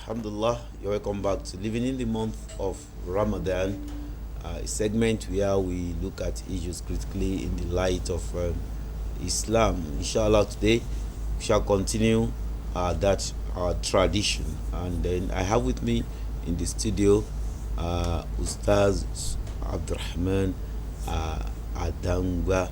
Alhamdulillah, you're welcome back to Living in the Month of Ramadan, a segment where we look at issues critically in the light of Islam. Inshallah, today we shall continue that tradition. And then I have with me in the studio Ustaz Abdurrahman Adangwa.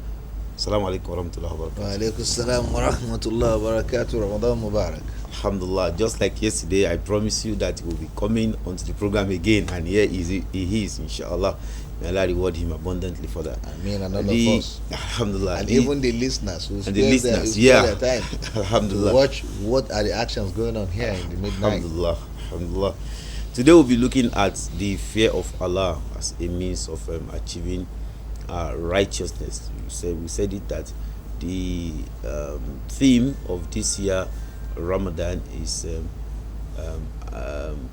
Assalamu alaikum warahmatullahi wabarakatuh. Wa alaikum salam wa rahmatullahi wa barakatuh. Ramadan Mubarak. Alhamdulillah, just like yesterday, I promise you that he will be coming onto the program again, and here he is, inshallah. May Allah reward him abundantly for that. I mean, and all of us. Alhamdulillah. And even the listeners who and the listeners, their time Alhamdulillah. To watch what are the actions going on here in the midnight. Alhamdulillah. Alhamdulillah. Today we'll be looking at the fear of Allah as a means of achieving righteousness. We said it that the theme of this year Ramadan is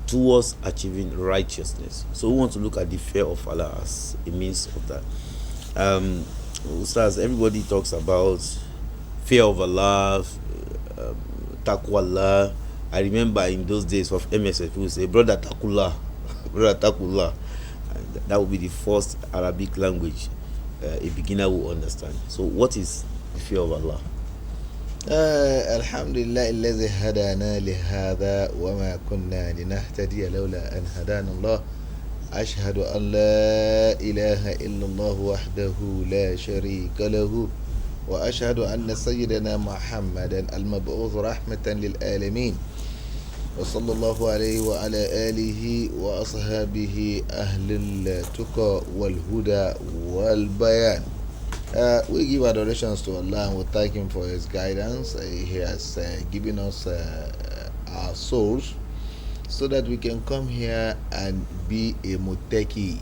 towards achieving righteousness. So we want to look at the fear of Allah as a means of that. Ustaz, everybody talks about fear of Allah, taqwa Allah. I remember in those days of MSF, people say, brother taqullah, brother taqullah. That would be the first Arabic language a beginner will understand. So what is the fear of Allah? الحمد لله الذي هدانا لهذا وما كنا لنهتدي لولا أن هدانا الله أشهد أن لا إله إلا الله وحده لا شريك له وأشهد أن سيدنا محمدا المبعوث رحمة للعالمين وصلى الله عليه وعلى آله وأصحابه أهل التقى والهدى والبيان. We give adorations to Allah and we thank Him for His guidance. He has given us our souls so that we can come here and be a muteki,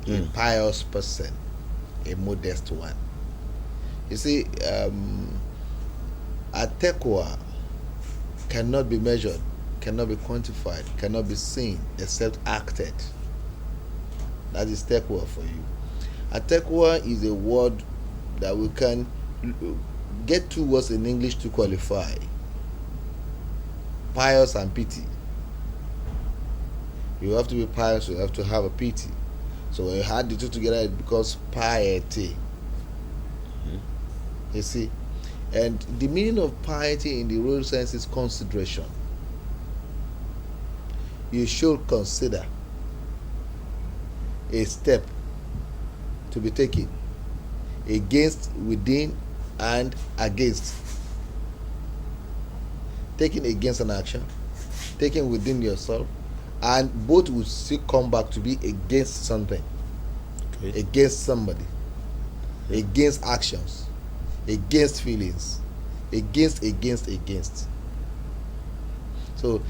a pious person, a modest one. You see, a taqwa cannot be measured, cannot be quantified, cannot be seen except acted. That is taqwa for you. A taqwa is a word that we can get two words in English to qualify. Pious and pity. You have to be pious, you have to have a pity. So when you add the two together, it becomes piety. You see? And the meaning of piety in the real sense is consideration. You should consider a step to be taken against, within, and against. Taken against an action, taken within yourself, and both will still come back to be against something, against somebody, against actions, against feelings, against. So,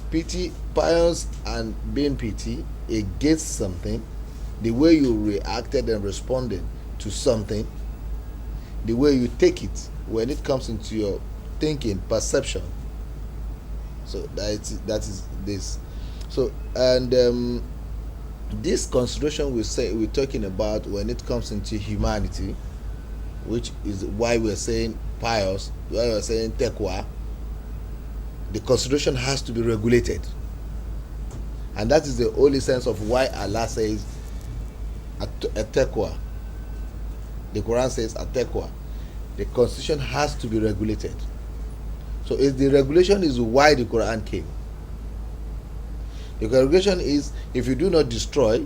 pity, pious, and being pity against something. The way you reacted and responded to something, the way you take it when it comes into your thinking, perception. So that is this. So and this consideration we're talking about when it comes into humanity, which is why we're saying pious, why we're saying taqwa. The consideration has to be regulated, and that is the only sense of why Allah says a taqwa. The Quran says a taqwa. The constitution has to be regulated. So if the regulation is why the Quran came. The regulation is if you do not destroy,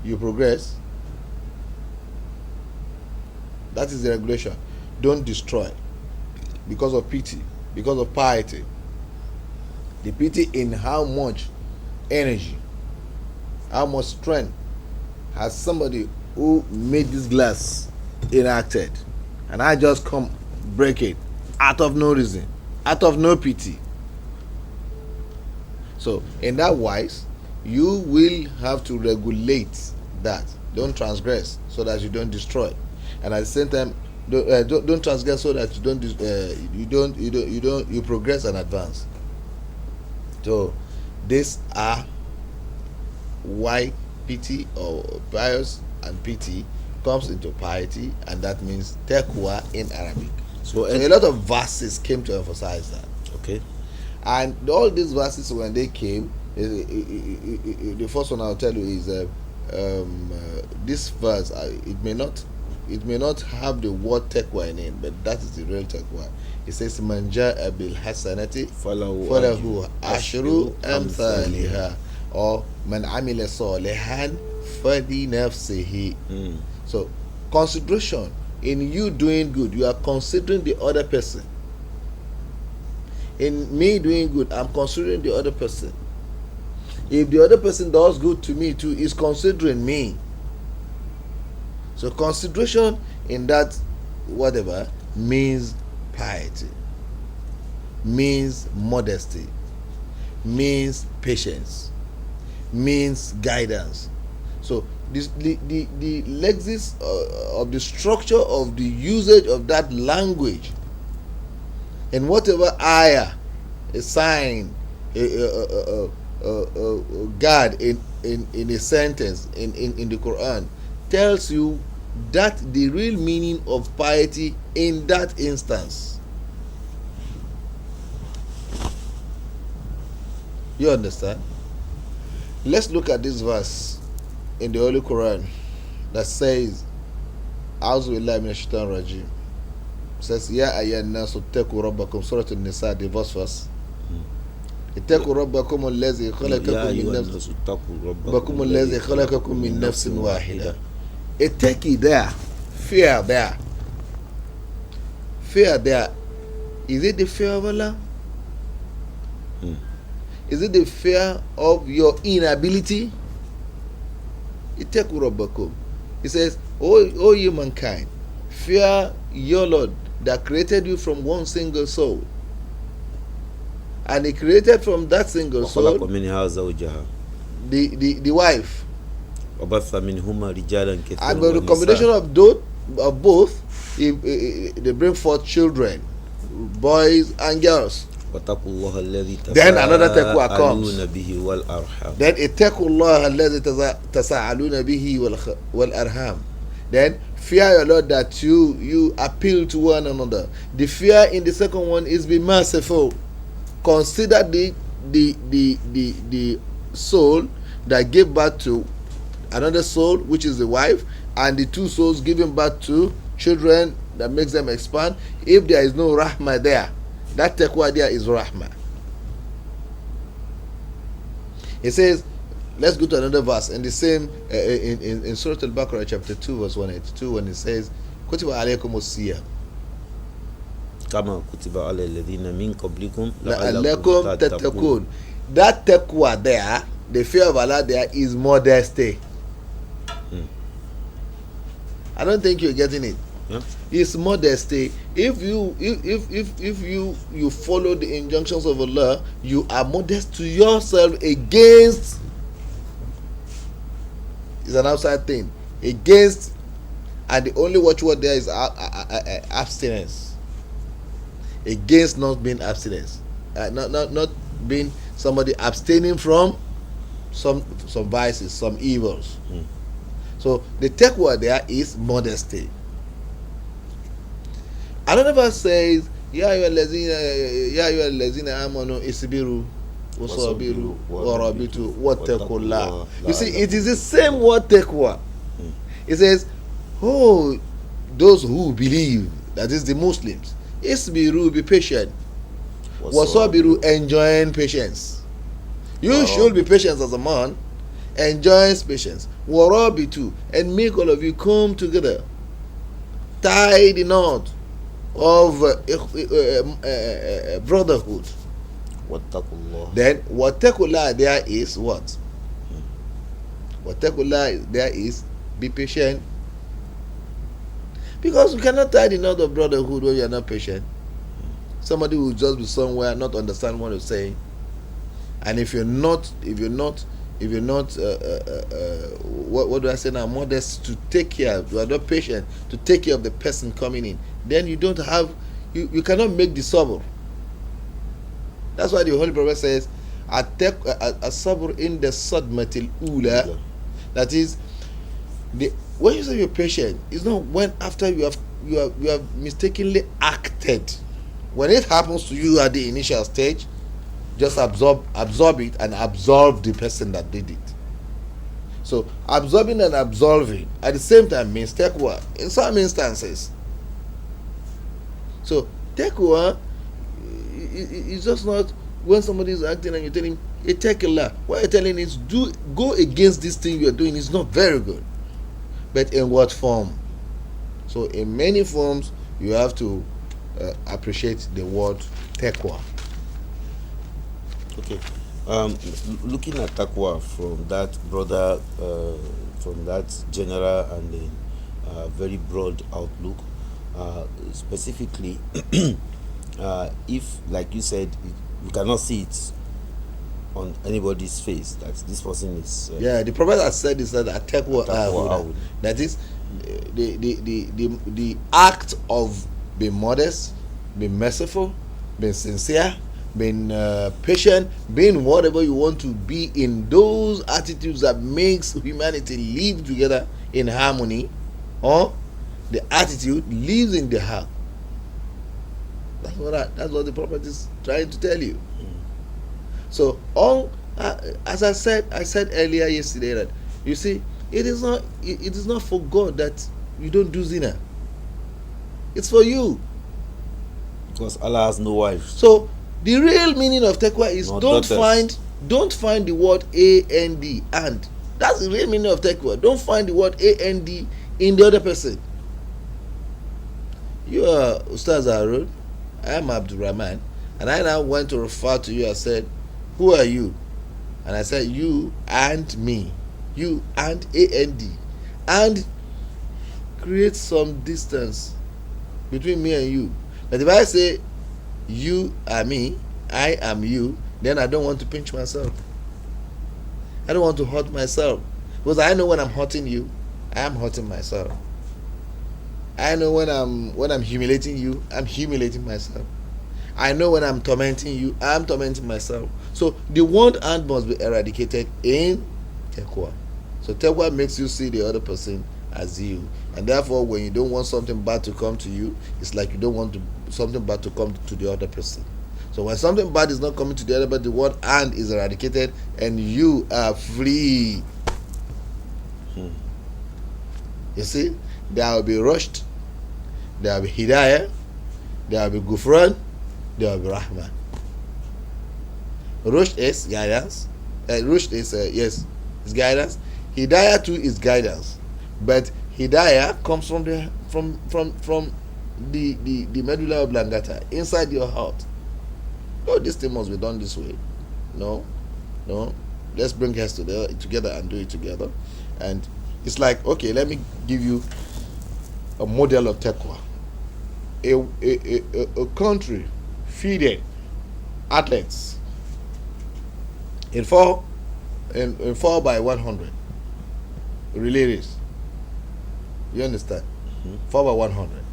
you progress. That is the regulation. Don't destroy because of pity, because of piety. The pity in how much energy, how much strength has somebody who made this glass enacted, and I just come break it out of no reason, out of no pity. So in that wise, you will have to regulate that. Don't transgress so that you don't destroy, and at the same time, don't transgress so that you progress and advance. So these are why pity or pious and pity comes into piety, and that means taqwa in Arabic. So a lot of verses came to emphasize that. Okay. And all these verses, when they came, the first one I'll tell you is this verse. It may not have the word taqwa in it, but that is the real taqwa. It says, "Man jaa bil hasanati falahu ashru amthaliha," or "Man amila salihan fali nafsihi." So, consideration in you doing good, you are considering the other person. In me doing good, I'm considering the other person. If the other person does good to me too, is considering me. So consideration in that whatever means piety, means modesty, means patience, means guidance. So the lexis of the structure of the usage of that language, and whatever ayah, a sign, a God in a sentence in the Quran tells you that the real meaning of piety in that instance. You understand? Let's look at this verse in the Holy Quran that says, "A'udhu billahi minash shaitanir rajim." Says, "Ya ayyuhan nasu ittaqu rabbakum." Surah An-Nisa, the verse. "Ittaqu rabbakum alladhi khalaqakum min nafsin wahida." Ittaqi there, fear there. Fear there. Is it the fear of Allah? Is it the fear of your inability? Ittaqu rabbakum. It says, "O humankind, fear your Lord that created you from one single soul." And he created from that single soul the wife. And by the combination of both, they bring forth children, boys and girls. Then another taqwa comes. Then ittaqullaha alladhi tasa'aluna bihi wal arham. Then fear your Lord that you appeal to one another. The fear in the second one is be merciful. Consider the soul that gave birth to another soul, which is the wife, and the two souls giving birth to children that makes them expand. If there is no rahmah there, that taqwa there is rahmah. It says, let's go to another verse in the same in Surah Al-Baqarah chapter 2 verse 182, when it says, "Kutiba alaykumus siyam kama kutiba ala alladhina min qablikum la'allakum tattaqun." That taqwa there, the fear of Allah there, is modesty. I don't think you're getting it. Yeah. It's modesty. If you follow the injunctions of Allah, you are modest to yourself against. It's an outside thing. Against, and the only watchword there is abstinence. Against not being abstinence, not being somebody abstaining from some vices, some evils. So the taqwa there is modesty. Another verse says, "Ya ayyuhallazina amanu isbiru wasabiru warabitu wattaqullah." You see, it is the same word taqwa. It says, "Oh, those who believe," that is the Muslims, "isbiru, be patient, wasabiru, enjoying patience." You should be patient as a man, enjoys patience. Warabitu, and make all of you come together, tie the knot of brotherhood. Then wattaqullah there is what? Wattaqullah there is be patient. Because you cannot tie the knot of brotherhood when you are not patient. Somebody will just be somewhere, not understand what you're saying. And if you're not what do I say now, modest to take care, you are not patient to take care of the person coming in, then you don't have, you cannot make the sabr. That's why the Holy Prophet says, "As-sabr in the sadmatil ula." That is, when you say you're patient, it's not when after you have mistakenly acted. When it happens to you at the initial stage, just absorb it and absorb the person that did it. So absorbing and absolving at the same time means taqwa in some instances. So taqwa is just not when somebody is acting and you tell him, "Ittaqillah." What you're telling is go against this thing you're doing is not very good. But in what form? So in many forms you have to appreciate the word taqwa. Okay. Looking at taqwa from that broader, from that general and very broad outlook, specifically, if, like you said, you cannot see it on anybody's face that this person is. The Prophet has said this, that taqwa, that is the act of being modest, being merciful, being sincere, being patient, being whatever you want to be in those attitudes that makes humanity live together in harmony, or the attitude lives in the heart. That's what the Prophet is trying to tell you. So as I said earlier yesterday, that you see, it is not for God that you don't do zina. It's for you, because Allah has no wife. So the real meaning of taqwa is don't find the word and. That's the real meaning of taqwa. Don't find the word and in the other person. You are Ustaz Harun, I am Abdul Rahman, and I now went to refer to you. I said, "Who are you?" And I said, "You and me." You and and create some distance between me and you. But if I say you are me, I am you, then I don't want to pinch myself. I don't want to hurt myself, because I know when I'm hurting you, I am hurting myself. I know when I'm humiliating you, I'm humiliating myself. I know when I'm tormenting you, I'm tormenting myself. So the want and must be eradicated in taqwa. So taqwa makes you see the other person as you, and therefore when you don't want something bad to come to you, it's like you don't want something bad to come to the other person. So when something bad is not coming to the other, but the word "and" is eradicated, and you are free. You see, there will be rushed, there will be hidayah, there will be gufran, there will be rahman. Rushd is guidance. Rushd is yes, it's guidance. Hidayah too is guidance, but hidayah comes from the medulla oblongata inside your heart. Oh, this thing must be done this way. No. Let's bring heads together and do it together. And it's like, okay, let me give you a model of taqwa. A country feeding athletes in 4 by 100 relay race. You understand? 4 by 100.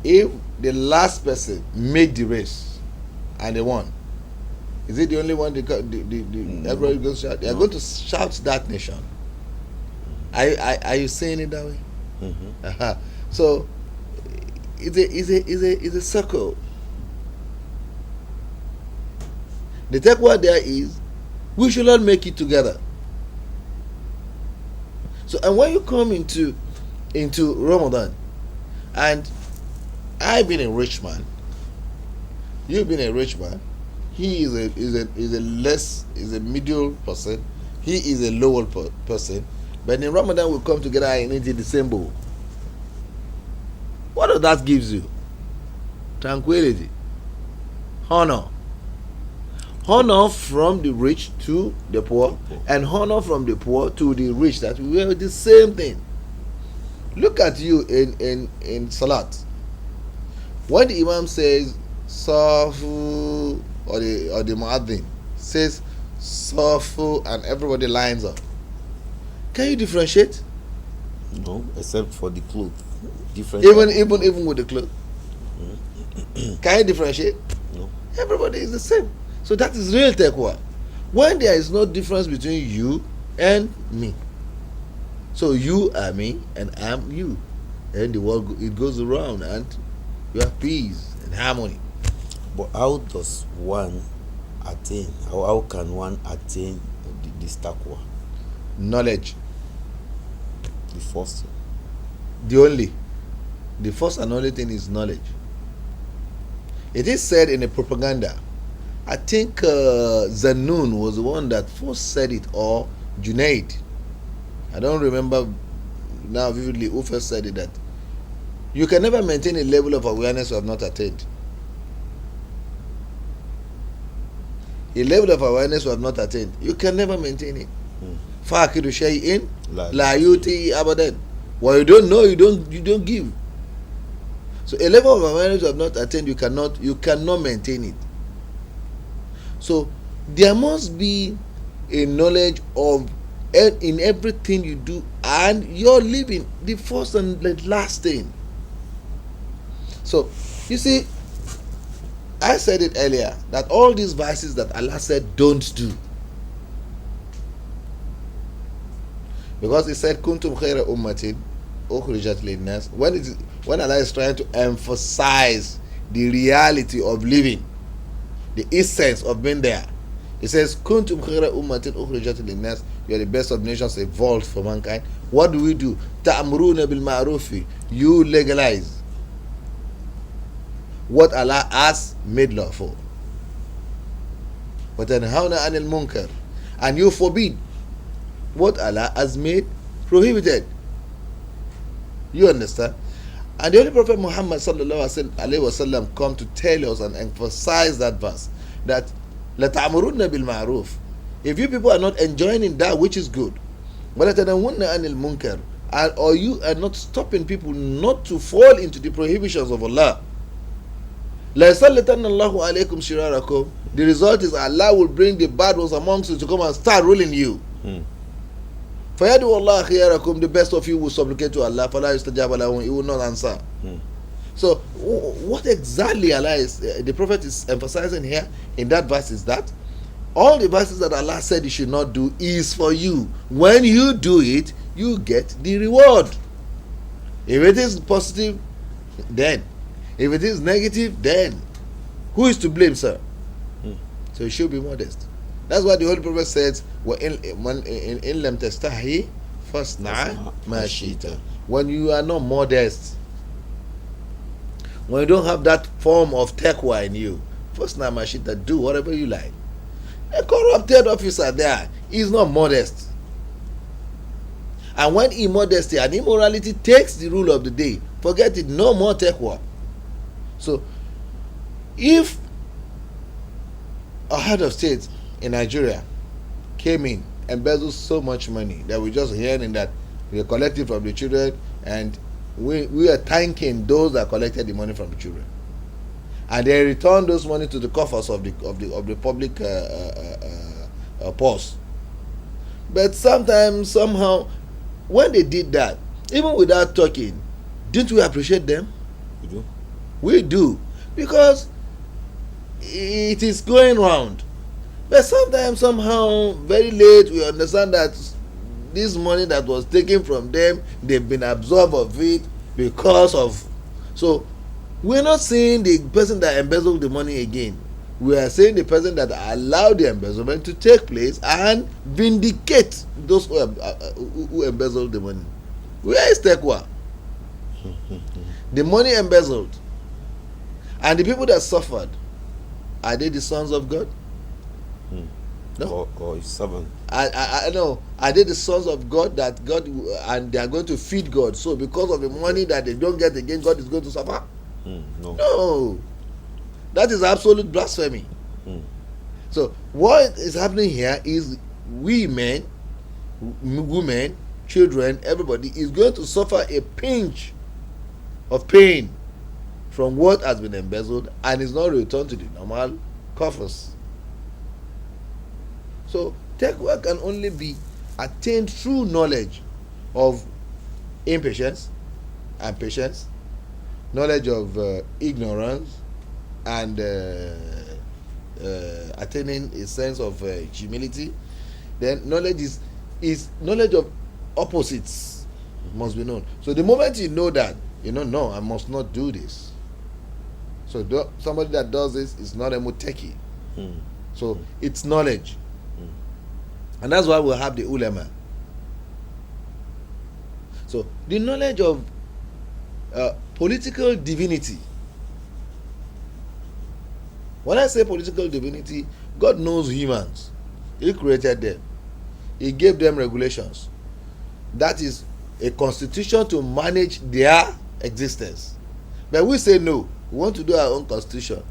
If the last person made the race and they won, is it the only one everybody goes to shout? They are going to shout that nation. Are you saying it that way? So it's a circle. The taqwa there is, we should not make it together. So, and when you come into Ramadan, and I've been a rich man, you've been a rich man, he is a middle person, he is a lower person, but in Ramadan we come together and eat the same bowl. What does that gives you? Tranquility, honor from the rich to the poor, and honor from the poor to the rich, that we are the same thing. Look at you in Salat. When the Imam says Safu, or the Muaddin says Safu, and everybody lines up, can you differentiate? No, except for the cloth. Different. Even with the cloth. Can you differentiate? No. Everybody is the same. So that is real taqwa. When there is no difference between you and me. So you are me and I'm you. And the world, it goes around and you have peace and harmony. But how does one attain? How can one attain this taqwa? Knowledge. The first. The first and only thing is knowledge. It is said in a propaganda. I think Zannun was the one that first said it, or Junaid. I don't remember now vividly who first said it, that you can never maintain a level of awareness you have not attained. A level of awareness you have not attained, you can never maintain it. فَاقِدُ شَيْءٍ لَا يُؤْتِي أَبَدًا. What you don't know, you don't give. So a level of awareness you have not attained, you cannot maintain it. So there must be a knowledge of in everything you do and your living, the first and the last thing. So you see, I said it earlier that all these vices that Allah said don't do, because He said kuntum khayra ummatin ukhrijat linnas, when Allah is trying to emphasize the reality of living, the essence of being there, He says kuntum khayra ummatin ukhrijat linnas, you are the best of nations evolved for mankind. What do? Ta'muruna bil ma'rufi, you legalize what Allah has made lawful. Wa tanhauna 'anil munkar, and you forbid what Allah has made prohibited. You understand? And the Holy Prophet Muhammad sallallahu alaihi wasallam come to tell us and emphasize that verse, that la ta'muruna bil ma'ruf. If you people are not enjoying that which is good, wa la tanawunna 'anil munkar, or you are not stopping people not to fall into the prohibitions of Allah, la yusallitanna Allahu alaykum shirarakum, the result is Allah will bring the bad ones amongst you to come and start ruling you. Fayadu Allah khiyarakum, the best of you will supplicate to Allah, fala yustajaba lahum, He will not answer. So what exactly Allah is, the Prophet is emphasizing here in that verse, is that all the verses that Allah said you should not do is for you. When you do it, you get the reward. If it is positive, then. If it is negative, then. Who is to blame, sir? So you should be modest. That's why the Holy Prophet says, in lam tastahi fasna ma shita. When you are not modest, when you don't have that form of taqwa in you, fasna ma shita, do whatever you like. A corrupted officer there is not modest. And when immodesty and immorality takes the rule of the day, forget it, no more taqwa. So if a head of state in Nigeria came in, embezzled so much money that we're just hearing that we are collecting from the children, and we are thanking those that collected the money from the children, and they return those money to the coffers of the public purse. But sometimes, somehow, when they did that, even without talking, didn't we appreciate them? We do. We do, because it is going round. But sometimes, somehow, very late, we understand that this money that was taken from them, they've been absorbed of it because of. So we're not saying the person that embezzled the money again. We are saying the person that allowed the embezzlement to take place and vindicate those who embezzled the money. Where is taqwa? The money embezzled and the people that suffered, are they the sons of God? No. Or His servant. I know. Are they the sons of God, that God, and they are going to feed God? So because of the money that they don't get again, God is going to suffer? No. No. That is absolute blasphemy. So what is happening here is we men, women, children, everybody is going to suffer a pinch of pain from what has been embezzled and is not returned to the normal coffers. So taqwa can only be attained through knowledge of impatience and patience, knowledge of ignorance, and attaining a sense of humility. Then knowledge is knowledge of opposites must be known. So the moment you know that, no, I must not do this. So somebody that does this is not a muteki. So it's knowledge. And that's why we have the ulama. So the knowledge of political divinity. When I say political divinity, God knows humans. He created them. He gave them regulations. That is a constitution to manage their existence. But we say no. We want to do our own constitution.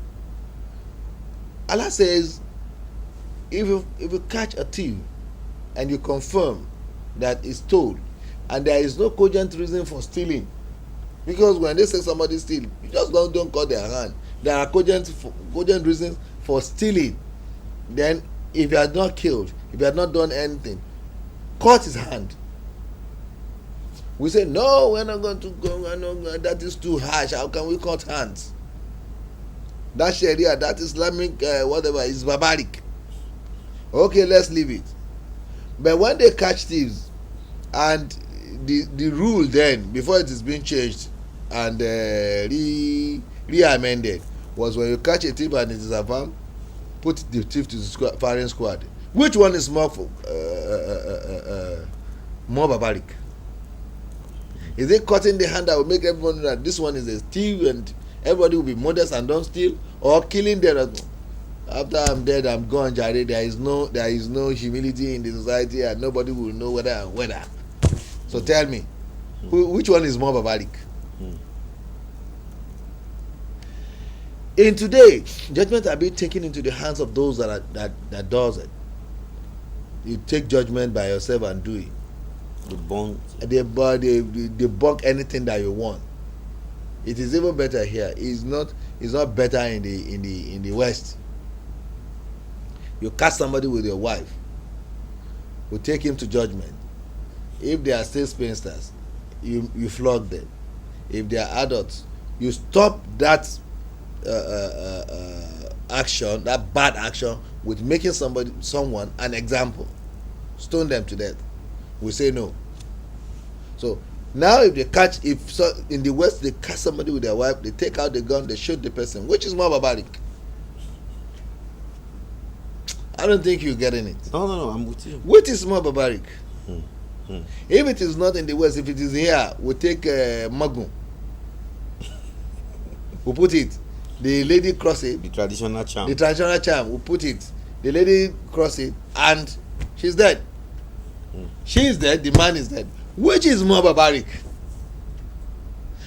Allah says, if you catch a thief and you confirm that he stole, and there is no cogent reason for stealing, because when they say somebody steal, you just don't cut their hand. There are cogent reasons for stealing. Then if you had not killed, if you had not done anything, cut his hand. We say no, we're not going to go. That is too harsh. How can we cut hands? That Sharia, that Islamic whatever is barbaric. Okay, let's leave it. But when they catch thieves, and the rule then, before it is being changed and re-amended, was when you catch a thief and it is a farm, put the thief to the firing squad. Which one is more barbaric? Is it cutting the hand that will make everyone know that this one is a thief and everybody will be modest and don't steal, or killing them? After I'm dead, I'm gone, Jare. There is no humility in the society, and nobody will know whether and whether. So tell me, which one is more barbaric? In today, judgment are being taken into the hands of those that does it. You take judgment by yourself and do it. They debunk anything that you want. It is even better here. It's not better in the West. You catch somebody with your wife, you take him to judgment. If they are still spinsters, you flog them. If they are adults, you stop that action, that bad action, with making someone an example. Stone them to death. We say no. So now if in the West they catch somebody with their wife, they take out the gun, they shoot the person. Which is more barbaric? I don't think you're getting it. No, I'm with you. Which is more barbaric? If it is not in the West, if it is here, we take Magum. We put it. The lady cross it. The traditional charm. We put it. The lady cross it, and she's dead. She is dead. The man is dead. Which is more barbaric?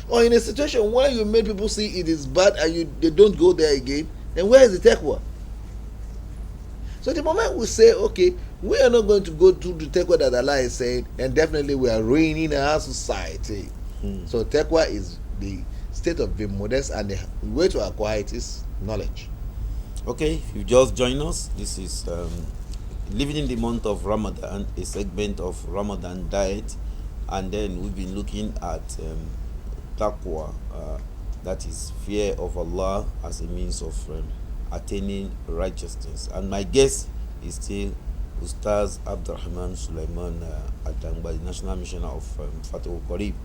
Or in a situation where you make people see it is bad and they don't go there again, then where is the taqwa? So the moment we say, okay, we are not going to go through the taqwa that Allah is saying, then definitely we are ruining our society. So taqwa is the state of being modest, and the way to acquire it is knowledge. Okay, if you just join us, this is living in the month of Ramadan, a segment of Ramadan Diet, and then we've been looking at taqwa, that is fear of Allah as a means of attaining righteousness. And my guest is still Ustaz Abdurrahman Sulaiman Adangba, the National Missioner of Fatih Qarib.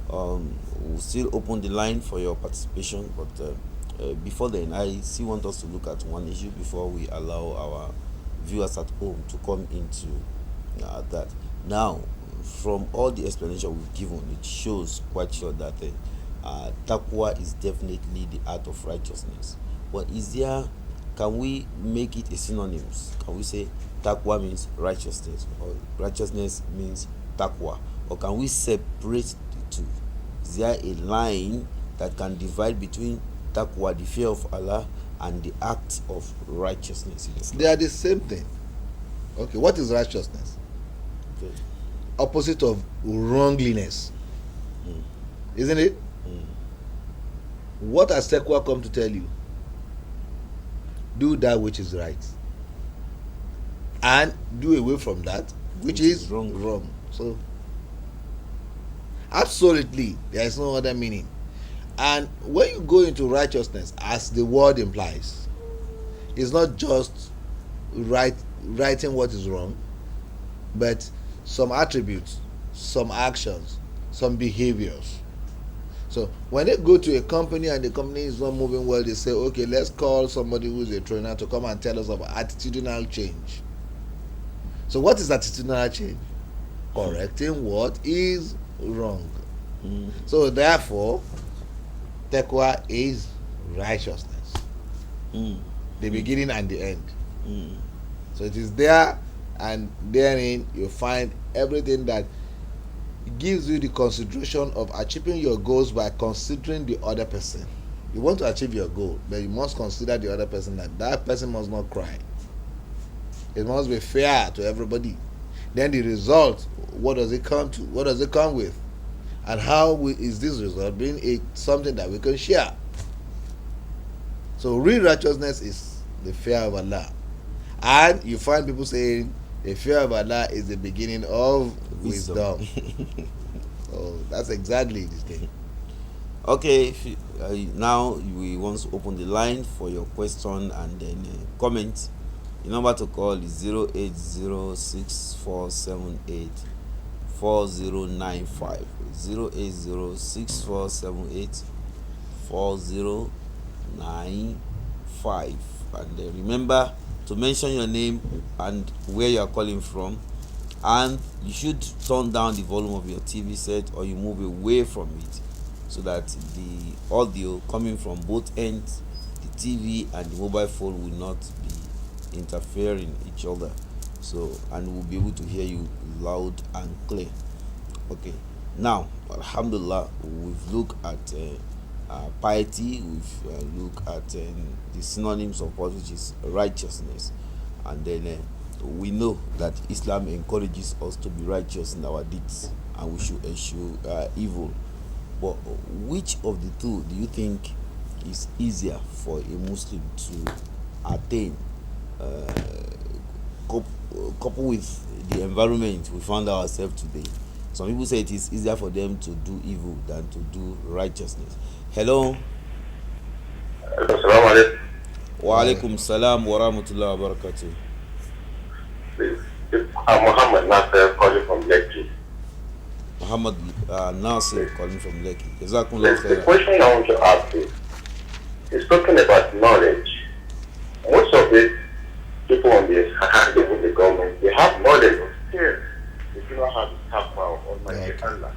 We'll still open the line for your participation, but before then, I still want us to look at one issue before we allow our viewers at home to come into that. Now, from all the explanation we've given, it shows quite sure that taqwa is definitely the art of righteousness. But can we make it a synonyms? Can we say taqwa means righteousness, or righteousness means taqwa? Or can we separate the two? Is there a line that can divide between taqwa, the fear of Allah, and the act of righteousness? They are the same thing. Okay, what is righteousness? Okay. Opposite of wrongliness. Isn't it? What has taqwa come to tell you? Do that which is right, and do away from that which is wrong. So absolutely there is no other meaning. And when you go into righteousness, as the word implies, it's not just righting what is wrong, but some attributes, some actions, some behaviors. So when they go to a company and the company is not moving well, they say, okay, let's call somebody who's a trainer to come and tell us about attitudinal change. So what is attitudinal change? Correcting what is wrong. So therefore, taqwa is righteousness. The beginning and the end. So it is there, and therein you find everything that gives you the consideration of achieving your goals by considering the other person. You want to achieve your goal, but you must consider the other person, that person must not cry. It must be fair to everybody. Then the result, what does it come to? What does it come with? And how is this result being something that we can share? So real righteousness is the fear of Allah. And you find people saying the fear of Allah is the beginning of wisdom. So that's exactly the thing. Okay, now we want to open the line for your question and then comment. The number to call is 08064784095. 08064784095. And remember to mention your name and where you are calling from, and you should turn down the volume of your TV set, or you move away from it, so that the audio coming from both ends, the TV and the mobile phone, will not be interfering each other. So, and we'll be able to hear you loud and clear. Okay, now alhamdulillah, we've looked at piety, we've looked at the synonyms of what, which is righteousness, and then we know that Islam encourages us to be righteous in our deeds, and we should eschew evil. But which of the two do you think is easier for a Muslim to attain, coupled with the environment we found ourselves today? Some people say it is easier for them to do evil than to do righteousness. Hello. Assalamu alaikum. Wa alaikum salam wa rahmatullahi wa barakatuh. I'm Muhammad Nasser calling from Lekki. Muhammad Nasir calling from Lekki. The question I want to ask is talking about knowledge. Most of it, people on the even the government, they have knowledge, but still they do not have the taqwa of Almighty Allah.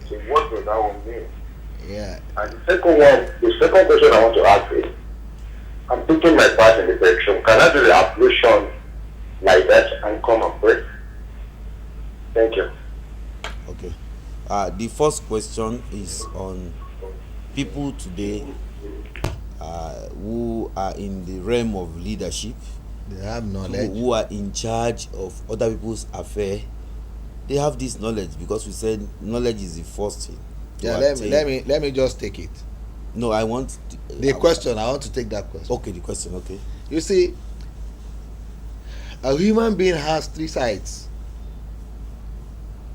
So what does that one mean? Yeah. And the second question I want to ask is, I'm taking my bath in the bedroom. Can I do the ablution like that and come and pray? Thank you. Okay. The first question is on people today who are in the realm of leadership. They have knowledge. Who are in charge of other people's affairs. They have this knowledge, because we said knowledge is the first thing. Yeah, let me just take it. No, I want the question. I want to take that question. Okay, the question. Okay. You see, a human being has three sides: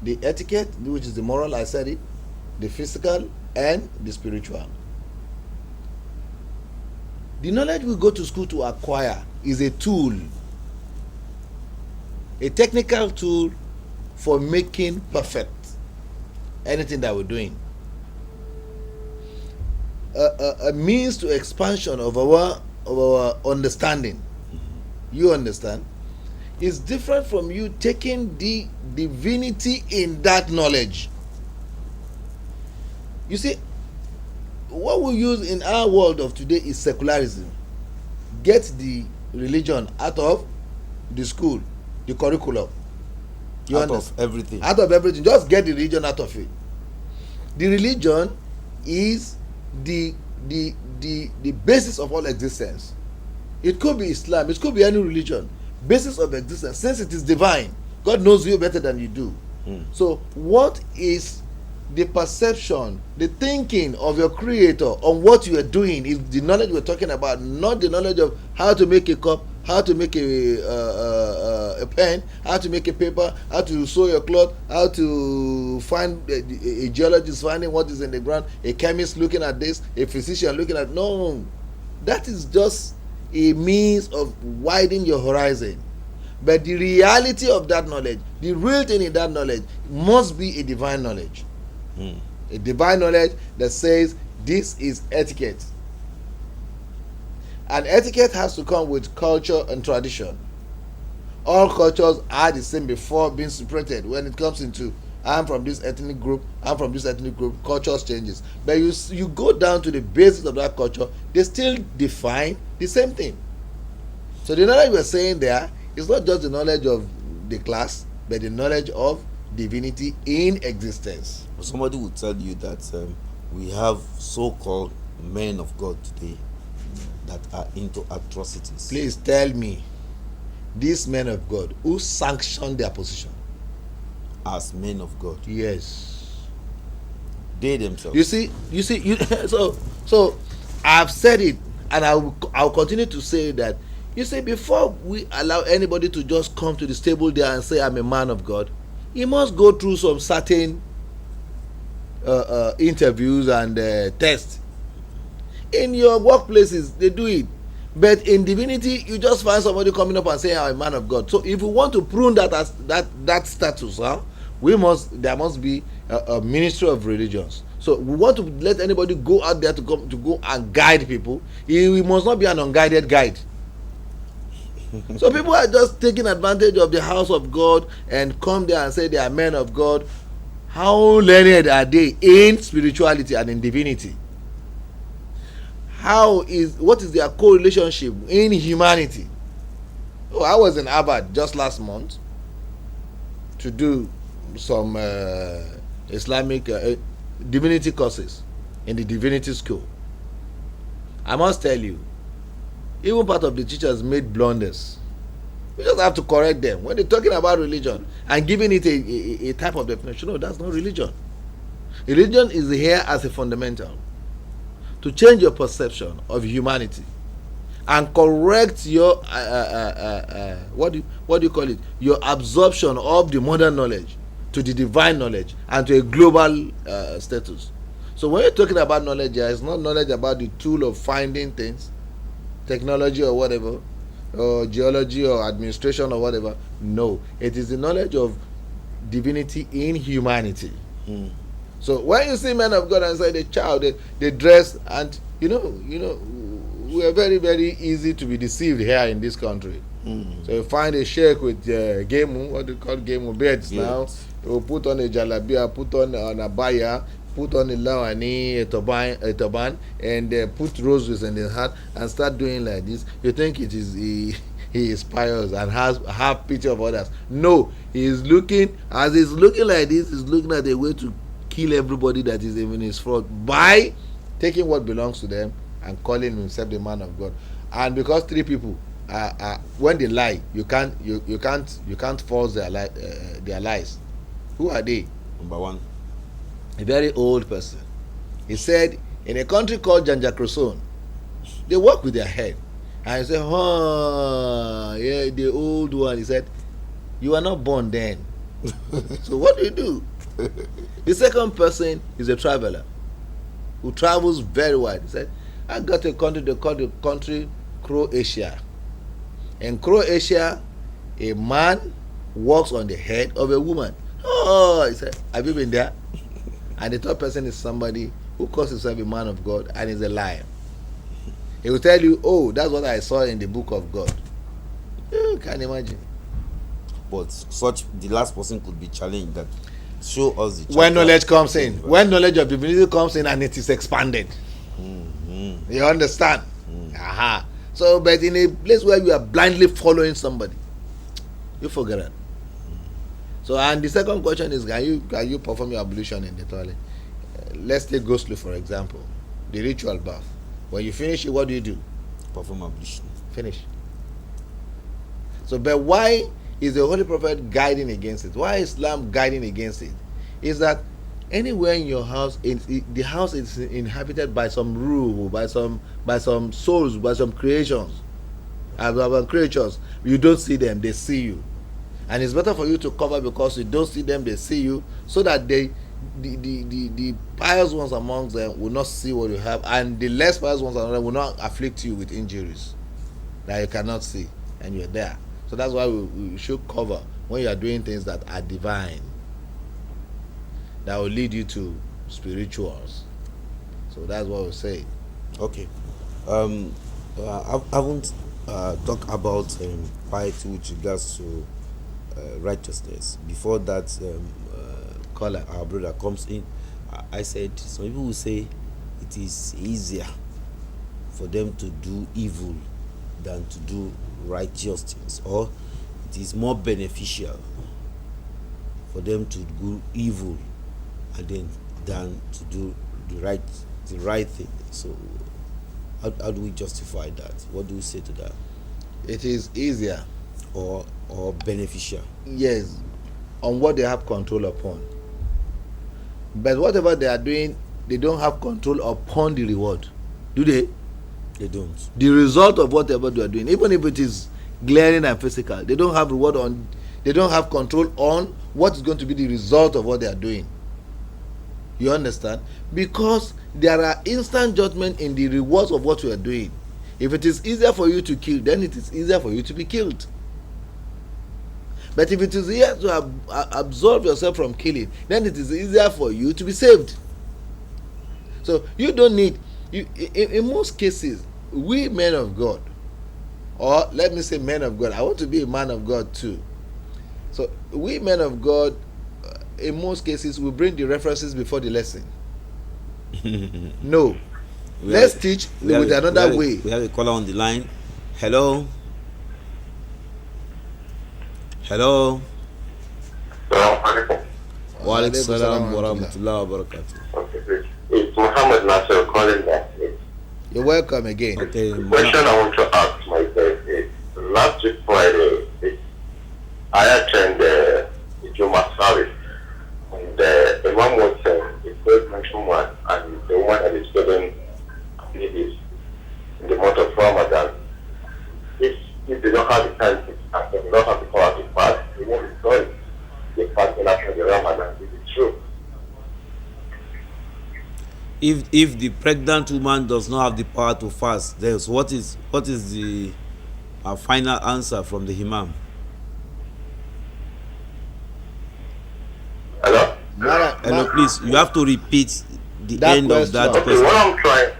the etiquette, which is the moral, I said it, the physical, and the spiritual. The knowledge we go to school to acquire is a tool, a technical tool for making perfect anything that we're doing. A means to expansion of our understanding. You understand? Is different from you taking the divinity in that knowledge. You see, what we use in our world of today is secularism. Get the religion out of the school, the curriculum. You out understand? of everything. Out of everything. Just get the religion out of it. The religion is the basis of all existence. It could be Islam, it could be any religion. Basis of existence, since it is divine. God knows you better than you do. So what is the perception, the thinking of your creator on what you are doing is the knowledge we're talking about, not the knowledge of how to make a cup, how to make a pen, how to make a paper, how to sew your cloth, how to find a geologist finding what is in the ground, a chemist looking at this, a physician looking at. No, that is just a means of widening your horizon. But the reality of that knowledge, the real thing in that knowledge, must be a divine knowledge. A A divine knowledge that says this is etiquette. And etiquette has to come with culture and tradition. All cultures are the same before being separated. When it comes into I'm from this ethnic group, I'm from this ethnic group, cultures changes. But you go down to the basis of that culture, they still define the same thing. So the knowledge we're saying there is not just the knowledge of the class, but the knowledge of divinity in existence. Somebody would tell you that we have so-called men of God today that are into atrocities. Please tell me, these men of God, who sanctioned their position? As men of God. Yes. They themselves. You see, so I've said it, and I'll continue to say that. You see, before we allow anybody to just come to the table there and say I'm a man of God, he must go through some certain interviews and tests. In your workplaces, they do it. But in divinity, you just find somebody coming up and saying I'm a man of God. So if we want to prune that as that status, there must be a ministry of religions. So we want to let anybody go out there to go and guide people. We must not be an unguided guide. So people are just taking advantage of the house of God and come there and say they are men of God. How learned are they in spirituality and in divinity? What is their co-relationship in humanity? Oh, I was in Harvard just last month to do some Islamic divinity courses in the divinity school. I must tell you, even part of the teachers made blunders. We just have to correct them when they're talking about religion and giving it a type of definition. No, that's not religion. Religion is here as a fundamental to change your perception of humanity and correct your what do you call it? Your absorption of the modern knowledge to the divine knowledge and to a global status. So when you're talking about knowledge, it's not knowledge about the tool of finding things, technology or whatever, or geology or administration or whatever. No, it is the knowledge of divinity in humanity. So when you see men of God and say the child, they dress, and you know, we are very, very easy to be deceived here in this country. So you find a sheikh with gemu, what do you call gemu, beards now. He will put on a jalabia, put on an abaya, put on a lawani, a turban, and put roses in his hat and start doing like this. You think it is he is pious and have pity of others. No, he's looking like this. He's looking at a way to kill everybody that is in his front by taking what belongs to them and calling himself the man of God. And because three people when they lie, you can't force their lies. Who are they? Number one, a very old person. He said in a country called Janjakroson, they work with their head. And he said, yeah, the old one. He said, you are not born then. So what do? The second person is a traveler who travels very wide. He said, I got a country, they call the country Croatia. In Croatia, a man walks on the head of a woman. Oh, he said, have you been there? And the third person is somebody who calls himself a man of God and is a liar. He will tell you, oh, that's what I saw in the book of God. You can imagine. But the last person could be challenged that show us the when knowledge comes in, when knowledge of divinity comes in and it is expanded. You understand? Aha. So, but in a place where you are blindly following somebody, you forget it. So, and the second question is, can you perform your ablution in the toilet? Let's take ghostly for example, the ritual bath. When you finish it, what do? Perform ablution. Finish. So, but why is the Holy Prophet guiding against it? Why is Islam guiding against it? Is that anywhere in your house, the house is inhabited by some rule, by some souls, by some creations, creatures. You don't see them; they see you, and it's better for you to cover because you don't see them; they see you, so that the pious ones amongst them will not see what you have, and the less pious ones among them will not afflict you with injuries that you cannot see, and you're there. So that's why we should cover when you are doing things that are divine, that will lead you to spirituals. So that's what we say. Okay. I haven't talked about piety with regards to righteousness. Before that, caller, our brother, comes in, I said some people will say it is easier for them to do evil than to do righteous things, or it is more beneficial for them to do evil and then than to do the right thing. So how do we justify that? What do we say to that? It is easier, Or beneficial? yes, on what they have control upon. But whatever they are doing, they don't have control upon the reward. Do they? They don't. The result of whatever they are doing, even if it is glaring and physical, they don't have reward on. They don't have control on what is going to be the result of what they are doing. You understand? Because there are instant judgment in the rewards of what you are doing. If it is easier for you to kill, then it is easier for you to be killed. But if it is easier to absolve yourself from killing, then it is easier for you to be saved. So you don't need, in most cases, we men of God, or let me say men of God, I want to be a man of God too. So we men of God, in most cases, we bring the references before the lesson. No. Let's teach with another way. We have a caller on the line. Hello. Hello. Wa alaikum salam wa rahmatullahi wa barakatuh. Okay, it's Muhammad Nasser calling back. You're welcome again. Okay. The question I want to ask myself is, last week Friday, I attended the Juma service, and the Imam was saying, it's pregnant woman, and the woman that is given babies in the month of Ramadan. If they don't have the time to fast, they don't have the power to fast, they won't enjoy the fasting after the Ramadan. Is it true? If the pregnant woman does not have the power to fast, then so what is the final answer from the Imam? Hello? Hello, please. You have to repeat the That end of that question. Okay, question.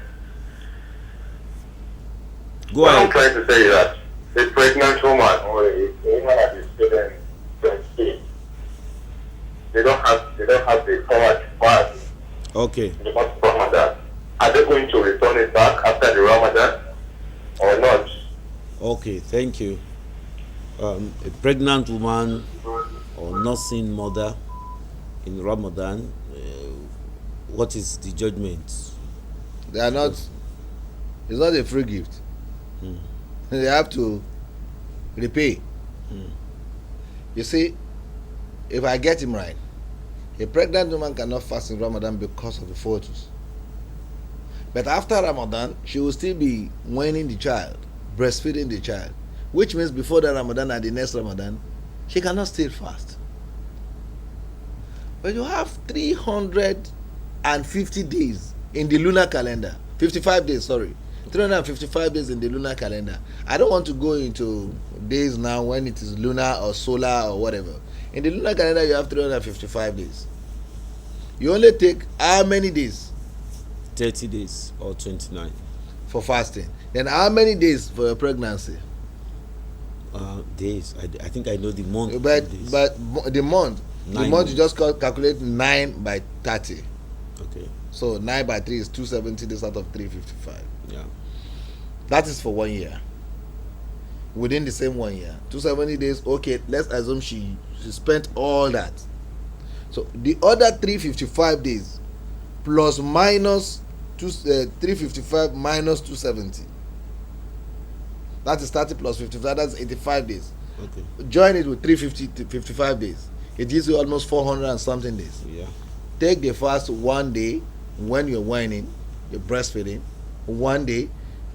what I'm Go trying ahead. to say is that a pregnant woman or a woman that is given breastfeed, they don't have the power to fast Okay. in the month of Ramadan. Are they going to return it back after the Ramadan or not? Okay. Thank you. A pregnant woman or nursing mother in Ramadan, what is the judgment? They are not. It's not a free gift. They have to repay. You see, if I get him right, a pregnant woman cannot fast in Ramadan because of the photos. But after Ramadan, she will still be weaning the child, breastfeeding the child, which means before the Ramadan and the next Ramadan, she cannot still fast. But you have 350 days in the lunar calendar. 55 days, sorry. 355 days in the lunar calendar. I don't want to go into days now when it is lunar or solar or whatever. In the lunar calendar, you have 355 days. You only take how many days 30 days or 29 for fasting? Then how many days for your pregnancy? days. I think I know the month. But days. the month, 9 you just calculate 9 by 30. Okay. So 9 by 3 is 270 days out of 355. Yeah. That is for 1 year. Within the same 1 year, 270 days. Okay, let's assume she spent all that. So the other 355 days plus minus 355 minus 270. That is 30 plus 55. That's 85 days. Okay. Join it with 355 days. It gives you almost 400 and something days. Yeah. Take the fast 1 day when you're whining, you're breastfeeding. 1 day,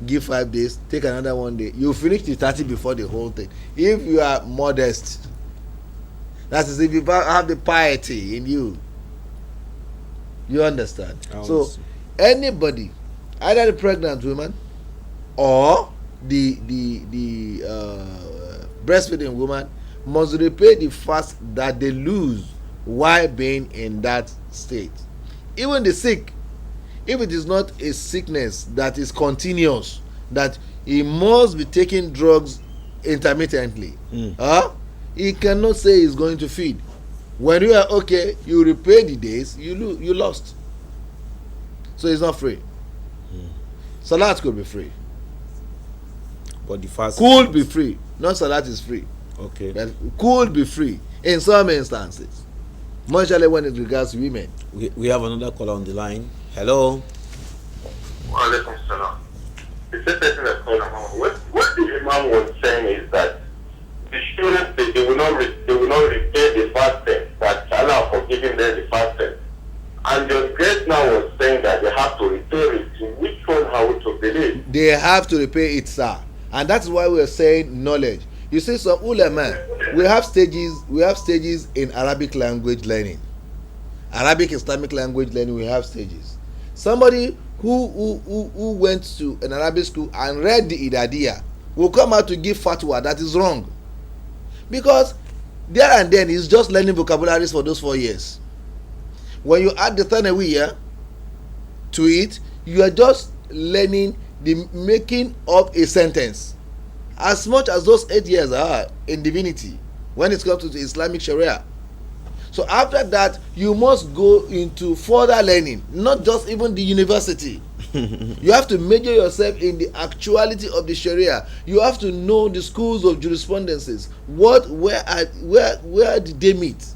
give 5 days, take another 1 day. You finish the 30 before the whole thing. If you are modest, that is if you have the piety in you. You understand? So anybody, either the pregnant woman or the breastfeeding woman, must repay the fast that they lose while being in that state. even the sick, if it is not a sickness that is continuous, that he must be taking drugs intermittently, he cannot say he's going to feed. When you are okay, you repay the days you lost. So it's not free. Salat could be free, but the fast could be free. Not salat is free. Okay. But could be free in some instances, especially when it regards women. We have another caller on the line. Hello. Walaikum salam. The same person that called what the Imam was saying is that the students they will not repay the fasting, that Allah forgiving them the fasting. And your guest now was saying that they have to repay it. Which one are we to believe? They have to repay it, sir, and that's why we are saying knowledge. You see, some ulama, we have stages in Arabic language learning, Arabic Islamic language learning. We have stages. Somebody who went to an Arabic school and read the Idadiyah will come out to give fatwa that is wrong, because there and then he's just learning vocabularies for those 4 years. When you add the Thanawiyah to it, you are just learning the making of a sentence, as much as those 8 years are in divinity when it comes to the Islamic Sharia. So after that, you must go into further learning, not just even the university. You have to major yourself in the actuality of the Sharia. You have to know the schools of jurisprudences. Where did they meet?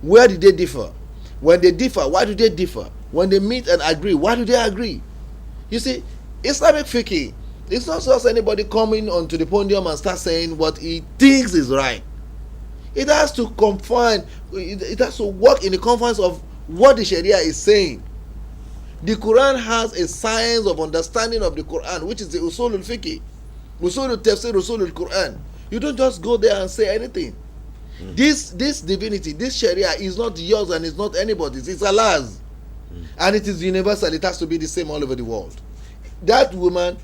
Where did they differ? When they differ, why do they differ? When they meet and agree, why do they agree? You see, Islamic fiqh, it's not just anybody coming onto the podium and start saying what he thinks is right. It has to confine, it has to work in the confines of what the Sharia is saying. The Quran has a science of understanding of the Quran, which is the usul al-fiqh, usul al-tafsir, usul al-Quran. You don't just go there and say anything. This divinity, this Sharia is not yours and it's not anybody's, it's Allah's. And it is universal, it has to be the same all over the world. That woman,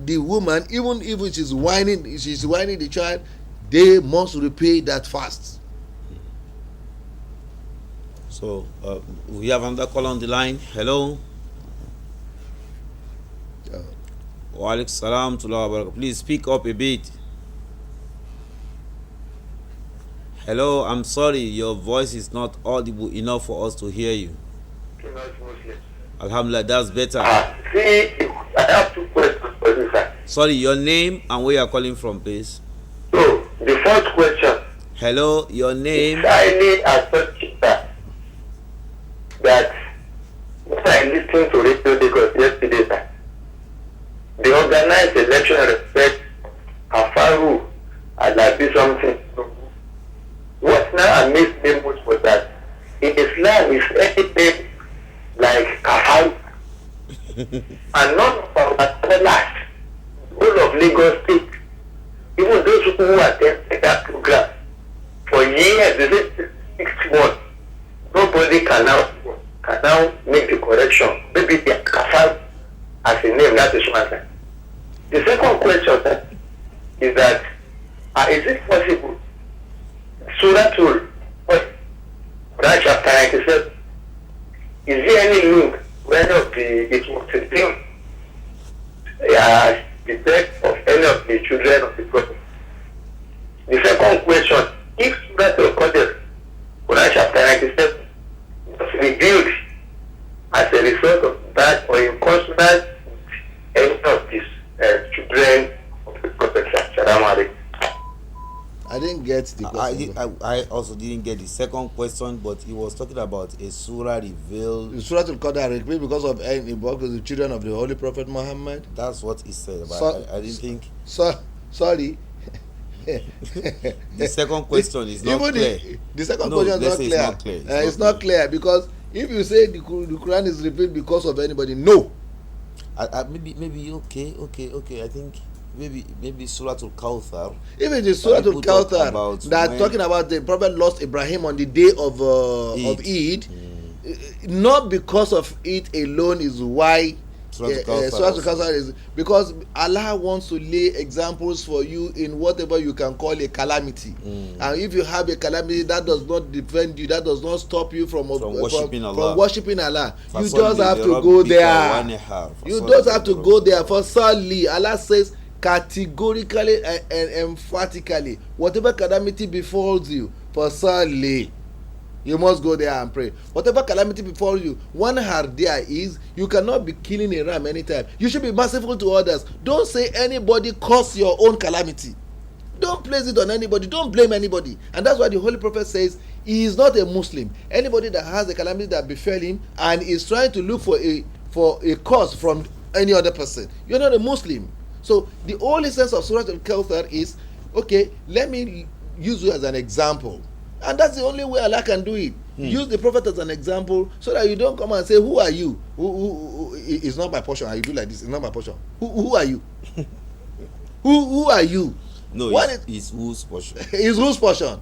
the woman, even if she's whining the child, they must repay that fast. So we have another call on the line. Hello. Wa alaikum salam to Allah. Please speak up a bit. Hello, I'm sorry, your voice is not audible enough for us to hear you. Alhamdulillah, that's better. See, I have 2 questions for you, sir. Sorry, your name and where you are calling from, please. So, the first question. Hello, your name. Highly assumption that what I listened to Radio Lagos yesterday, sir, the organized election respect Afaru and I did something. What now amazed me most was that in Islam is anything like Kahal and none of our last whole of Lagos State, even those who attended that program for years, they said 6 months, nobody can now make the correction. Maybe they are Kahal as a name, that's a answer. The second question is that is it possible Surah Quran chapter 97, is there any link when of it was the death of any of the children of the Prophet? The second question, if Surah Quran chapter 97 was revealed as a result of that or in consonance with any of these children of the Prophet, I didn't get the question. I also didn't get the second question, but he was talking about a surah revealed. Surah Al-Qadr revealed because of the children of the Holy Prophet Muhammad. That's what he said, but I didn't think. Sorry. The second question is not clear. The second question is not clear. It's not clear because if you say the Quran is revealed because of anybody, no. Maybe okay. I think maybe Surah Al-Kawthar. Even the Surah Al-Kawthar that talking about the Prophet lost Ibrahim on the day of Eid, not because of it alone is why Surah Al-Kawthar is because Allah wants to lay examples for you in whatever you can call a calamity. And if you have a calamity, that does not defend you, that does not stop you from worshiping Allah. You just have to go there. You just have to go there for Sali. Allah says categorically and emphatically, whatever calamity befalls you, for Sali, you must go there and pray. Whatever calamity befalls you, one hardia is you cannot be killing a ram anytime. You should be merciful to others. Don't say anybody cause your own calamity. Don't place it on anybody. Don't blame anybody. And that's why the Holy Prophet says he is not a Muslim. Anybody that has a calamity that befell him and is trying to look for a cause from any other person, you're not a Muslim. So the only sense of Surah Al-Kawthar is, okay, let me use you as an example. And that's the only way Allah can do it. Use the Prophet as an example so that you don't come and say, who are you? Who it's not my portion. And you do like this, it's not my portion. Who are you? who are you? No, it's whose portion? It's whose portion?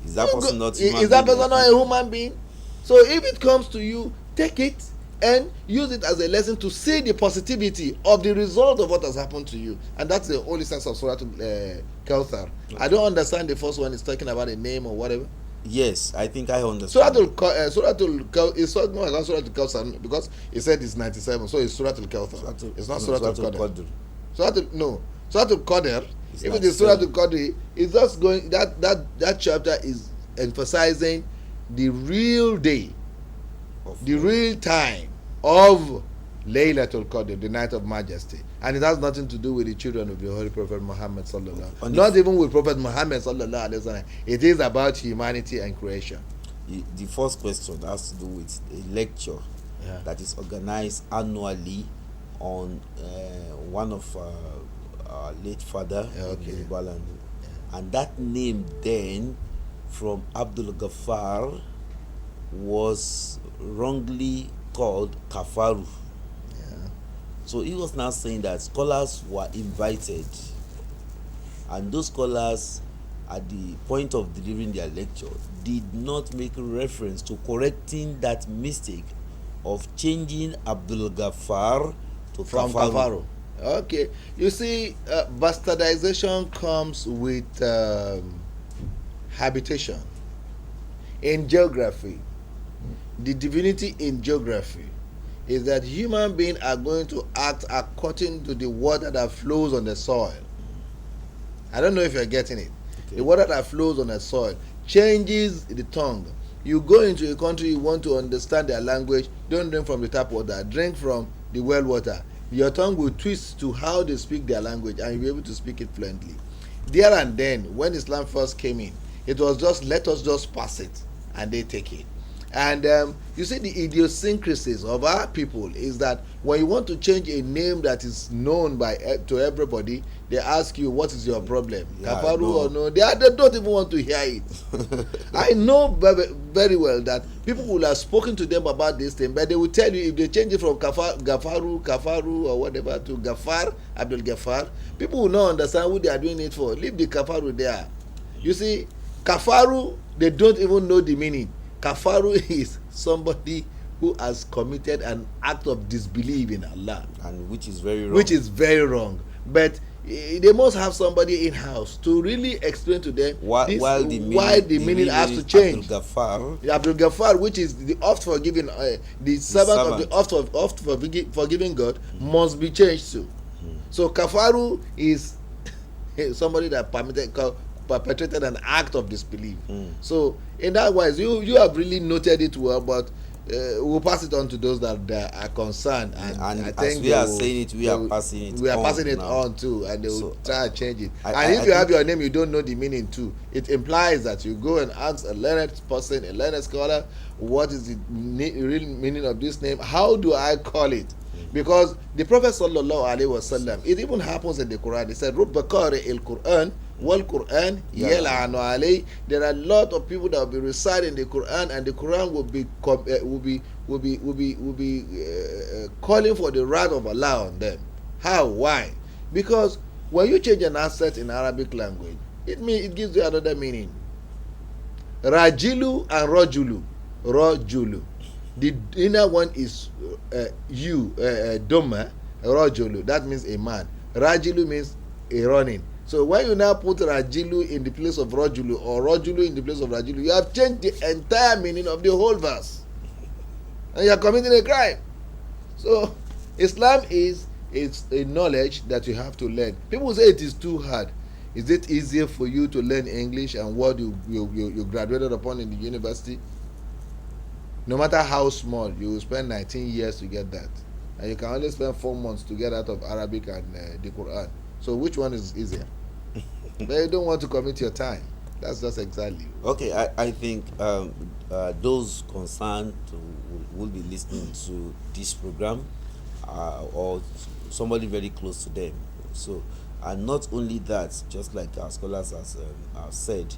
Is that person not human? Is that person not a human being? So if it comes to you, take it and use it as a lesson to see the positivity of the result of what has happened to you. And that's the only sense of Surah Kawthar. Okay. I don't understand the first one is talking about a name or whatever. Yes, I think I understand. Surah Kawthar because it said it's 97, so it's Surah Al-Kawthar. It's not Surah Al-Qadr. Surah Al-Qadr, if it is Surah Al-Qadr, it's just going, that chapter is emphasizing the real day, the real time of Laylatul Qadr, the night of majesty, and it has nothing to do with the children of the Holy Prophet Muhammad sallallahu alaihi wasallam. Not even with Prophet Muhammad sallallahu alaihi wasallam. It is about humanity and creation. The first question has to do with a lecture that is organized annually on one of our late father, and that name then from Abdul Ghaffar was wrongly called Kafaru. So he was now saying that scholars were invited, and those scholars at the point of delivering their lecture did not make reference to correcting that mistake of changing Abdul Ghaffar to Kafaru. Okay, you see, bastardization comes with habitation. In geography, the divinity in geography is that human beings are going to act according to the water that flows on the soil. I don't know if you're getting it. Okay. The water that flows on the soil changes the tongue. You go into a country, you want to understand their language, don't drink from the tap water, drink from the well water. Your tongue will twist to how they speak their language and you'll be able to speak it fluently. There and then, when Islam first came in, it was just, let us just pass it, and they take it. And you see, the idiosyncrasies of our people is that when you want to change a name that is known to everybody, they ask you, what is your problem? Kafaru or no? They don't even want to hear it. I know very well that people will have spoken to them about this thing, but they will tell you if they change it from Kafaru or whatever to Ghaffar, Abdul Ghaffar, people will not understand who they are doing it for. Leave the Kafaru there. You see, Kafaru, they don't even know the meaning. Kafaru is somebody who has committed an act of disbelief in Allah, and which is very wrong. But they must have somebody in house to really explain to them why the meaning has to change. Abdul Ghaffar, which is the oft forgiving, the servant of the oft forgiving God, must be changed to. So Kafaru is somebody that perpetrated an act of disbelief. So in that wise, you have really noted it well, but we'll pass it on to those that are concerned, and I think we are saying it, we are passing it on too, and they will try to change it. And if you have your name, you don't know the meaning too, it implies that you go and ask a learned person, a learned scholar, what is the real meaning of this name? How do I call it? Because the Prophet sallallahu alaihi wasallam, it even happens in the Quran. He said, "Rubba qari al-Quran wal Quran yal'anu alayh." There are a lot of people that will be reciting the Quran, and the Quran will be calling for the wrath of Allah on them. How? Why? Because when you change an asset in Arabic language, it gives you another meaning. Rajilu and rajulu, rajulu. The inner one is Doma, Rajulu. That means a man. Rajilu means a running. So when you now put Rajilu in the place of Rajulu or Rajulu in the place of Rajilu, you have changed the entire meaning of the whole verse. And you are committing a crime. So Islam is a knowledge that you have to learn. People say it is too hard. Is it easier for you to learn English and what you graduated upon in the university? No matter how small, you will spend 19 years to get that. And you can only spend 4 months to get out of Arabic and the Quran. So which one is easier? But you don't want to commit your time. That's just exactly. Okay, I think those concerned will be listening to this program or somebody very close to them. So, and not only that, just like our scholars have said,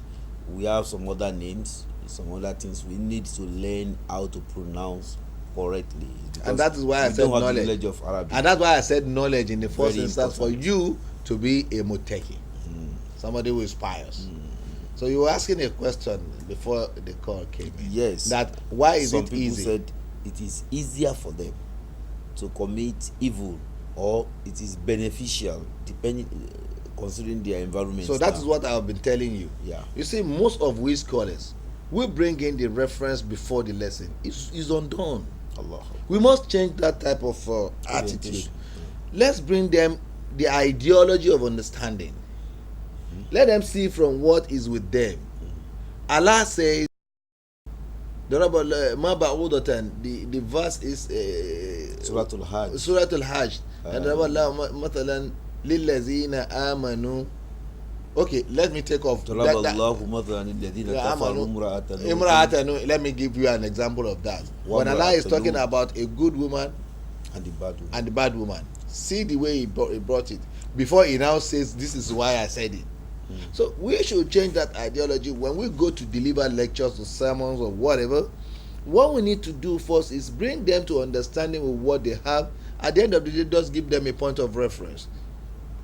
we have some other names, some other things we need to learn how to pronounce correctly. And that is why I said knowledge of Arabic. And that's why I said knowledge in the first instance for you to be a muteki, somebody who is pious. So you were asking a question before the call came in. Yes. That why is some it people easy? said it is easier for them to commit evil, or it is beneficial depending considering their environment. So that is what I've been telling you. Yeah. You see, most of we scholars, we bring in the reference before the lesson. It's undone. Allah. We must change that type of attitude. Let's bring them the ideology of understanding. Let them see from what is with them. Allah says, the verse is Surah Al-Hajj. Surah Al-Hajj. And مثلا للذين آمنوا. Okay, let me take off. Let me give you an example of that. When Allah is talking about a good woman and the bad woman, see the way he brought it. Before he now says, this is why I said it. So we should change that ideology when we go to deliver lectures or sermons or whatever. What we need to do first is bring them to understanding of what they have. At the end of the day, just give them a point of reference.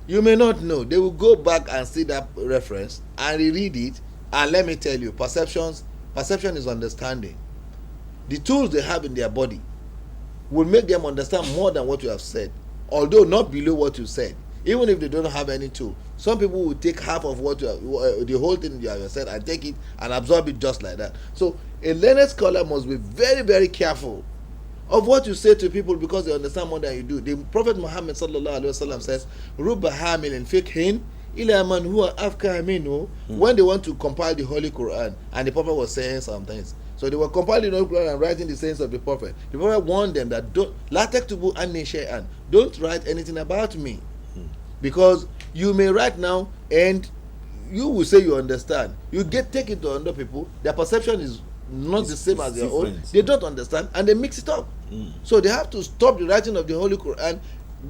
You may not know. They will go back and see that reference and reread it. And let me tell you, perception is understanding. The tools they have in their body will make them understand more than what you have said, although not below what you said. Even if they don't have any tool, some people will take half of what you have, the whole thing you have said, and take it and absorb it just like that. So a learned scholar must be very, very careful of what you say to people, because they understand more than you do. The Prophet Muhammad sallallahu alaihi wasallam says, "Rubba hamilin fiqhin ila man huwa afqaha minhu." When they want to compile the Holy Quran, and the Prophet was saying some things, so they were compiling the Holy Quran and writing the sayings of the Prophet. The Prophet warned them that don't la taktubu anni shay'an, don't write anything about me, because you may write now and you will say you understand. You take it to other people, their perception is not the same as their own. They don't understand and they mix it up. So they have to stop the writing of the Holy Quran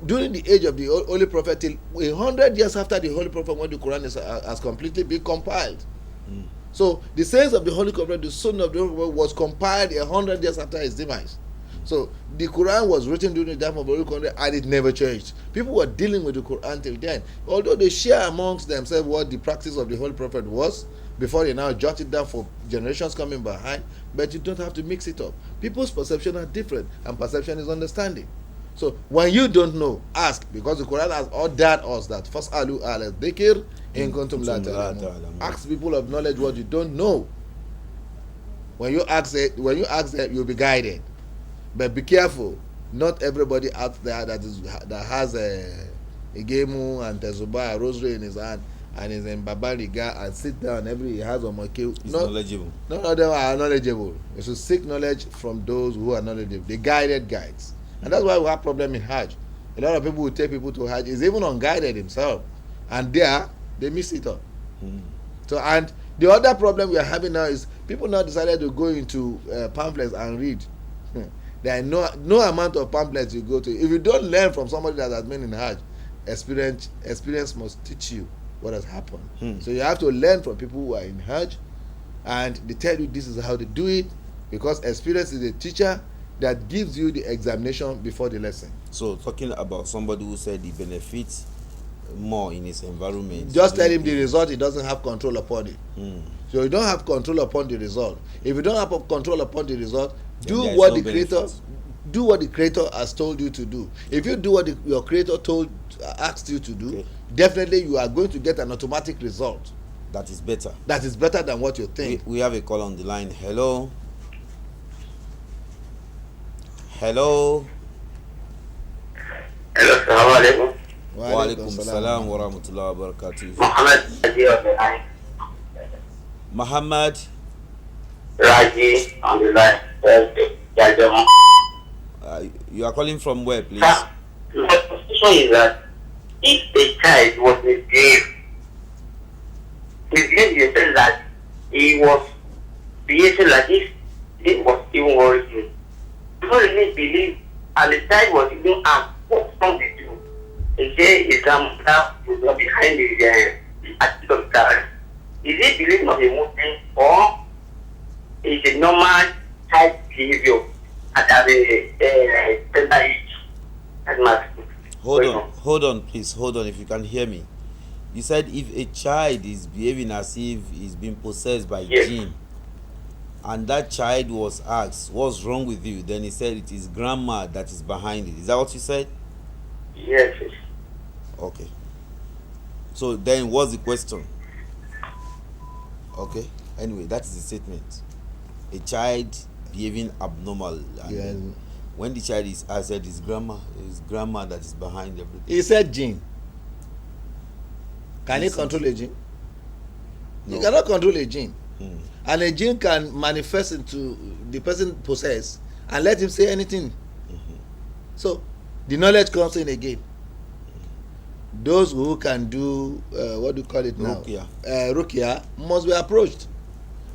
during the age of the Holy Prophet till 100 years after the Holy Prophet, when the Quran has completely been compiled. So the sayings of the Holy Prophet, the Sunnah of the Holy Prophet, was compiled 100 years after his demise. So the Quran was written during the time of the Holy Quran and it never changed. People were dealing with the Quran till then. Although they share amongst themselves what the practice of the Holy Prophet was, before they now jot it down for generations coming behind, but you don't have to mix it up. People's perception are different, and perception is understanding. So when you don't know, ask, because the Quran has ordered us that fas'alu ala dhikr in kuntum la ta'lamun. Ask people of knowledge what you don't know. When you ask it, you'll be guided. But be careful. Not everybody out there that has a gemu and tezuba, a rosary in his hand, and is in Babariga and sit down he has a makil. Knowledgeable. None of them are knowledgeable. You should seek knowledge from those who are knowledgeable, the guided guides. And that's why we have problem in Hajj. A lot of people who take people to Hajj is even unguided himself, and they miss it up. So, and the other problem we are having now is people now decided to go into pamphlets and read. There are no amount of pamphlets you go to. If you don't learn from somebody that has been in Hajj, experience must teach you what has happened. So you have to learn from people who are in Hajj, and they tell you this is how they do it, because experience is a teacher that gives you the examination before the lesson. So talking about somebody who said he benefits more in his environment, just tell him the result, he doesn't have control upon it. So you don't have control upon the result. If you don't have control upon the result, Do there is what no the creator benefit. do what the creator has told you to do. If you do what your creator asked you to do, Okay. definitely you are going to get an automatic result That is better. that is better than what you think. We have a call on the line. Hello. Hello. Hello, assalamu alaikum. Wa alaikum salam wa rahmatullahi wa barakatuh. Muhammad Raji on the line. Muhammad, Raji on the line. you are calling from where, please? My position is that if a child was misbehaved, misbehaved in the sense that he was behaving like if it was even worrying him. I don't really believe, and the child was even asked, what's wrong with you? He said, is that behind the attitude of the child. Is it believing of a Muslim or is it normal child behavior at a tender age? That's my Hold on, please. Hold on, if you can hear me. You said if a child is behaving as if he's been possessed by jinn, and that child was asked, what's wrong with you? Then he said it is grandma that is behind it. Is that what you said? Yes. Okay. So then what's the question? Okay. Anyway, that is the statement. A child behaving abnormal. And when the child is asked, it's grandma that is behind everything. He said jinn. Can you control a jinn? No. You cannot control a jinn. And a jinn can manifest into the person possessed and let him say anything. So the knowledge comes in again. Those who can do what do you call it now? Ruqya must be approached,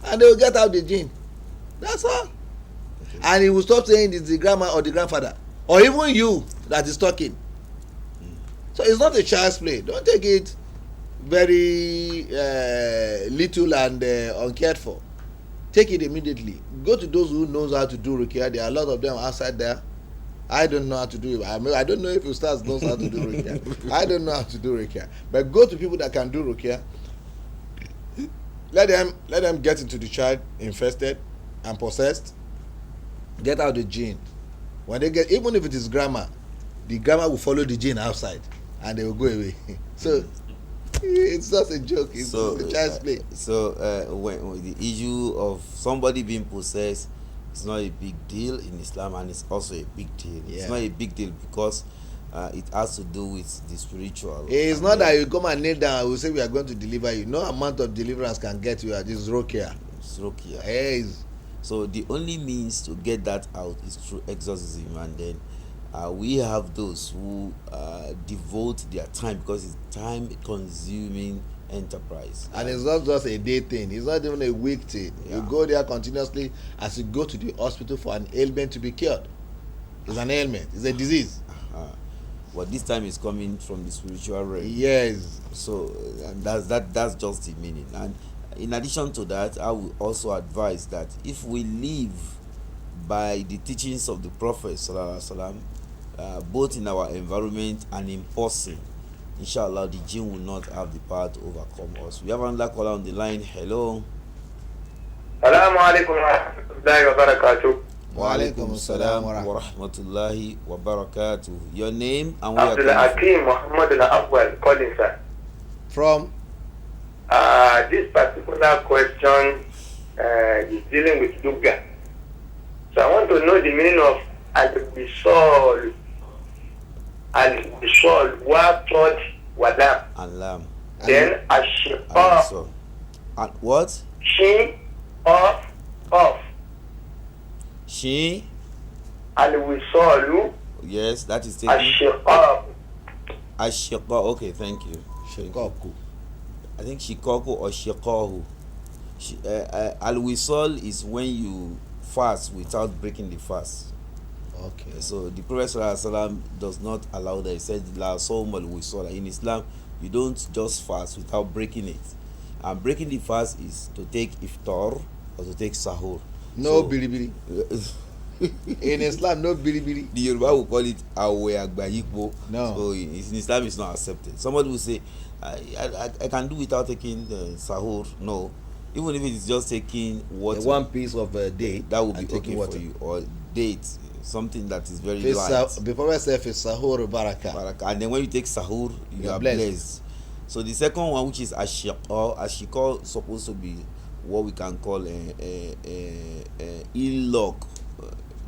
and they will get out the jinn. That's all. Okay. And he will stop saying it's the grandma or the grandfather or even you that is talking. So it's not a child's play. Don't take it very little and uncared for. Take it immediately. Go to those who knows how to do ruqya. There are a lot of them outside there. I don't know how to do it. I don't know if Ustaz knows how to do ruqya. I don't know how to do ruqya. But go to people that can do ruqya. Let them get into the child infested and possessed. Get out the jinn. When they get, even if it is grandma, the grandma will follow the jinn outside and they will go away. So it's not a joke. It's a child's play. So when the issue of somebody being possessed, it's not a big deal in Islam, and it's also a big deal. Yeah. It's not a big deal because it has to do with the spiritual. It's not that you come and kneel down and we say we are going to deliver you. No amount of deliverance can get you at this ruqya. It's ruqya. Yes. So the only means to get that out is through exorcism, and then we have those who devote their time, because it's time-consuming enterprise. And it's not just a day thing. It's not even a week thing. Yeah. You go there continuously as you go to the hospital for an ailment to be cured. It's an ailment. It's a disease. But this time is coming from the spiritual realm. Yes. So and that's just the meaning. And in addition to that, I will also advise that if we live by the teachings of the Prophet ﷺ, both in our environment and in person, inshallah, the jinn will not have the power to overcome us. We have another caller on the line. Hello. Assalamu alaikum wa rahmatullahi wa barakatuh. Wa alaikum salam wa rahmatullahi wa barakatuh. Your name and where Abdul Hakim Muhammad al-Awwal calling, sir. From? This particular question is dealing with Duga. So I want to know the meaning of al-Bisol. Al-Bisol, wa-tod, wa-lam. And lam. Then ash-shiqaq. And what? She, off. She. Al-Wisolu. Yes, that is taken. Ash-shiqaq. Ashiqa. Okay, thank you. Shikoku. I think shikoku or shikahu. Al-wisal is when you fast without breaking the fast. Okay. So the Prophet ﷺ does not allow that. He said, La sawm al-wisal. In Islam, you don't just fast without breaking it. And breaking the fast is to take iftar or to take sahur. No biribiri. In Islam, no biribiri. The Yoruba will call it awe agbayikbo. No. So in Islam, it's not accepted. Somebody will say, I can do without taking sahur. No. even if it's just taking water, one piece of date, that would and be taking okay water. for you, or date, something that is very Fi light. the Prophet said, "Fi sahur baraka." Baraka. And then when you take sahur, you are are blessed. So the second one, which is ashiko, supposed to be what we can call a ill luck,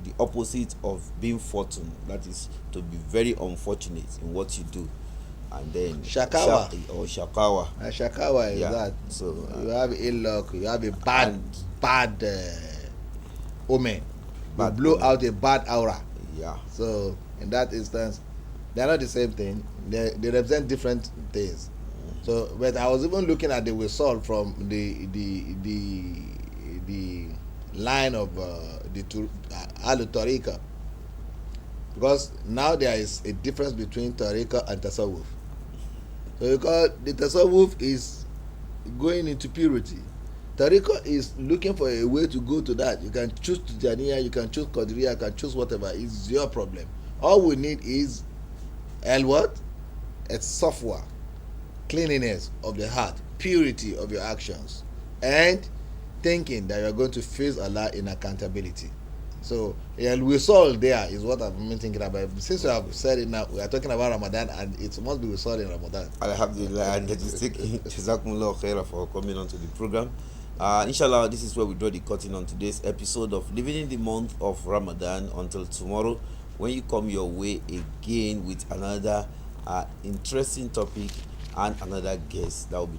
the opposite of being fortunate. That is to be very unfortunate in what you do. And then Shakawa. Shakawa. Shakawa is Yeah. that. So You have ill luck. You have a bad omen. You Bad blow omen. out a bad aura. Yeah. So in that instance, they are not the same thing. They represent different things. So, but I was even looking at the whistle from the line of the Alu Tariqa, because now there is a difference between Tariqa and Tasawwuf. So because the Tasawwuf is going into purity, Tariqa is looking for a way to go to that. You can choose Tijaniya, you can choose Qadriya, you can choose whatever. It's your problem. All we need is what? It's software, cleanliness of the heart, purity of your actions, and thinking that you are going to face Allah in accountability. So we saw there is what I've been thinking about. Since we have said it now, we are talking about Ramadan, and it must be we saw in Ramadan. Alhamdulillah, and Jazakumullah khairah for coming on to the program. Inshallah, this is where we draw the curtain on today's episode of Living in the Month of Ramadan. Until tomorrow, when you come your way again with another interesting topic and another guest, that will be